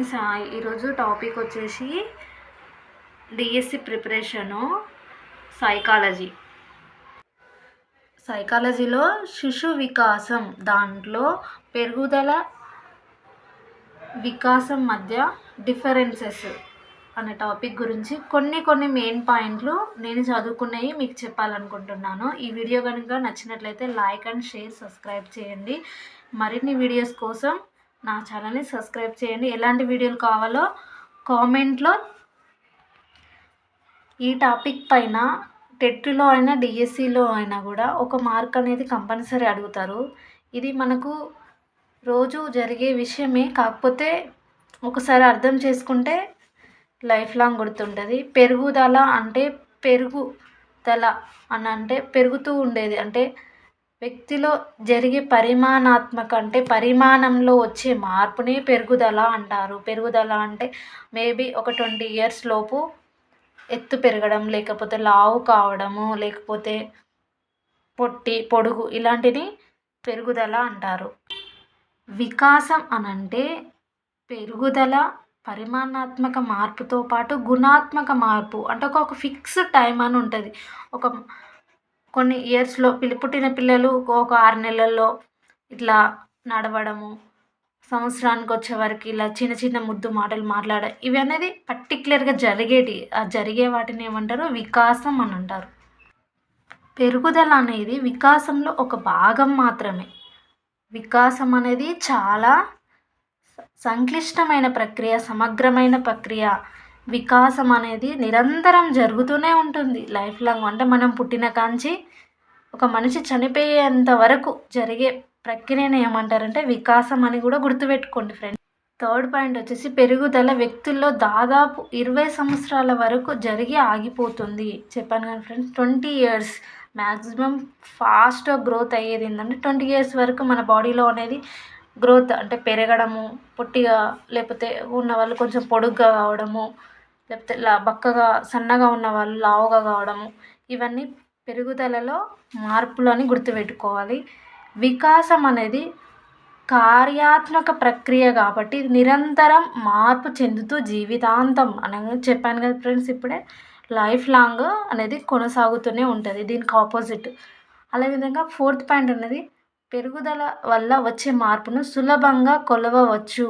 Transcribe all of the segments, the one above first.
ఈరోజు టాపిక్ వచ్చేసి DSC preparation psychology. సైకాలజీలో శిశు వికాసం, దాంట్లో పెరుగుదల వికాసం మధ్య డిఫరెన్సెస్ అనే టాపిక్ గురించి కొన్ని మెయిన్ పాయింట్లు నేను చదువుకున్నవి మీకు చెప్పాలనుకుంటున్నాను. ఈ వీడియో కనుక నచ్చినట్లయితే లైక్ అండ్ షేర్, సబ్స్క్రైబ్ చేయండి. మరిన్ని వీడియోస్ కోసం నా ఛానల్ని సబ్స్క్రైబ్ చేయండి. ఎలాంటి వీడియోలు కావాలో కామెంట్లో. ఈ టాపిక్ పైన టెట్లో అయినా డిఎస్సిలో అయినా కూడా ఒక మార్క్ అనేది కంపల్సరీ అడుగుతారు. ఇది మనకు రోజు జరిగే విషయమే, కాకపోతే ఒకసారి అర్థం చేసుకుంటే లైఫ్ లాంగ్ గుర్తుంటుంది. పెరుగుదల అంటే పెరుగుదల అని అంటే పెరుగుతూ ఉండేది, అంటే వ్యక్తిలో జరిగే పరిమాణంలో వచ్చే మార్పుని పెరుగుదల అంటారు. పెరుగుదల అంటే మేబీ ఒక 20 years లోపు ఎత్తు పెరగడం, లేకపోతే లావు కావడము, లేకపోతే పొడుగు, ఇలాంటిది పెరుగుదల అంటారు. వికాసం అనంటే పెరుగుదల పరిమాణాత్మక మార్పుతో పాటు గుణాత్మక మార్పు, అంటే ఒక ఫిక్స్డ్ టైం అని ఉంటుంది. కొన్ని ఇయర్స్లో పుట్టిన పిల్లలు ఒక 6 నెలల్లో ఇట్లా నడవడము, సంవత్సరానికి వచ్చే వరకు ఇలా చిన్న ముద్దు మాటలు మాట్లాడడం, ఇవి అనేది పర్టికులర్గా జరిగే వాటిని ఏమంటారు? వికాసం అని అంటారు. పెరుగుదల అనేది వికాసంలో ఒక భాగం మాత్రమే. వికాసం అనేది చాలా సంక్లిష్టమైన ప్రక్రియ, సమగ్రమైన ప్రక్రియ. వికాసం అనేది నిరంతరం జరుగుతూనే ఉంటుంది లైఫ్ లాంగ్. అంటే మనం పుట్టిన కాంచి ఒక మనిషి చనిపోయేంత వరకు జరిగే ప్రక్రియను ఏమంటారంటే వికాసం అని కూడా గుర్తుపెట్టుకోండి ఫ్రెండ్స్. థర్డ్ పాయింట్ వచ్చేసి పెరుగుదల వ్యక్తుల్లో దాదాపు 20 సంవత్సరాల వరకు జరిగి ఆగిపోతుంది. చెప్పాను కదా ఫ్రెండ్స్, 20 years మ్యాక్సిమం ఫాస్ట్గా గ్రోత్ అయ్యేది ఏంటంటే 20 years వరకు మన బాడీలో అనేది గ్రోత్, అంటే పెరగడము, పొట్టిగా లేకపోతే ఉన్న వాళ్ళు కొంచెం పొడుగ్గా కావడము, లేకపోతే బక్కగా సన్నగా ఉన్న వాళ్ళు లావుగా కావడము, ఇవన్నీ పెరుగుదలలో మార్పులు అని గుర్తుపెట్టుకోవాలి. వికాసం అనేది కార్యాత్మక ప్రక్రియ కాబట్టి ఇది నిరంతరం మార్పు చెందుతూ జీవితాంతం అనగా చెప్పాను కదా ఫ్రెండ్స్ ఇప్పుడే, లైఫ్ లాంగ్ అనేది కొనసాగుతూనే ఉంటుంది. దీనికి ఆపోజిట్. అదేవిధంగా ఫోర్త్ పాయింట్ అనేది పెరుగుదల వల్ల వచ్చే మార్పును సులభంగా కొలవవచ్చు.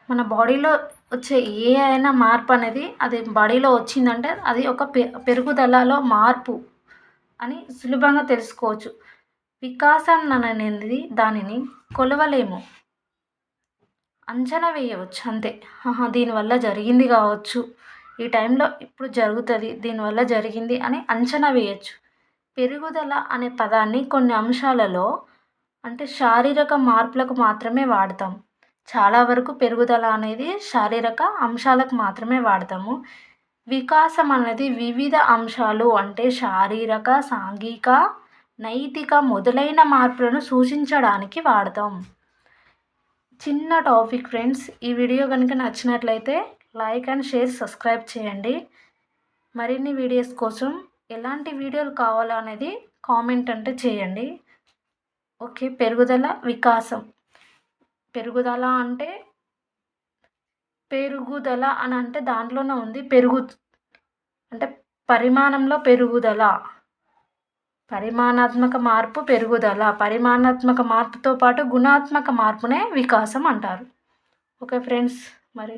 మన బాడీలో వచ్చే ఏ అయినా మార్పు అనేది అది బాడీలో వచ్చిందంటే అది ఒక పెరుగుదలలో మార్పు అని సులభంగా తెలుసుకోవచ్చు. వికాసం అనేది దానిని కొలవలేము, అంచనా వేయవచ్చు అంతే. దీనివల్ల జరిగింది కావచ్చు, ఈ టైంలో ఇప్పుడు జరుగుతుంది, దీనివల్ల జరిగింది అని అంచనా వేయచ్చు. పెరుగుదల అనే పదాన్ని కొన్ని అంశాలలో, అంటే శారీరక మార్పులకు మాత్రమే వాడతాం. చాలా వరకు పెరుగుదల అనేది శారీరక అంశాలకు మాత్రమే వాడతాము. వికాసం అనేది వివిధ అంశాలు, అంటే శారీరక, సాంఘిక, నైతిక మొదలైన మార్పులను సూచించడానికి వాడతాం. చిన్న టాపిక్ ఫ్రెండ్స్. ఈ వీడియో కనుక నచ్చినట్లయితే లైక్ అండ్ షేర్, సబ్స్క్రైబ్ చేయండి. మరిన్ని వీడియోస్ కోసం ఎలాంటి వీడియోలు కావాలో అనేది కామెంట్ అంటే చేయండి. ఓకే. పెరుగుదల, వికాసం. పెరుగుదల అంటే పెరుగుదల అని అంటే దాంట్లోనే ఉంది అంటే పరిమాణంలో పెరుగుదల, పరిమాణాత్మక మార్పు పెరుగుదల, పరిమాణాత్మక మార్పుతో పాటు గుణాత్మక మార్పునే వికాసం అంటారు. ఓకే ఫ్రెండ్స్, మరి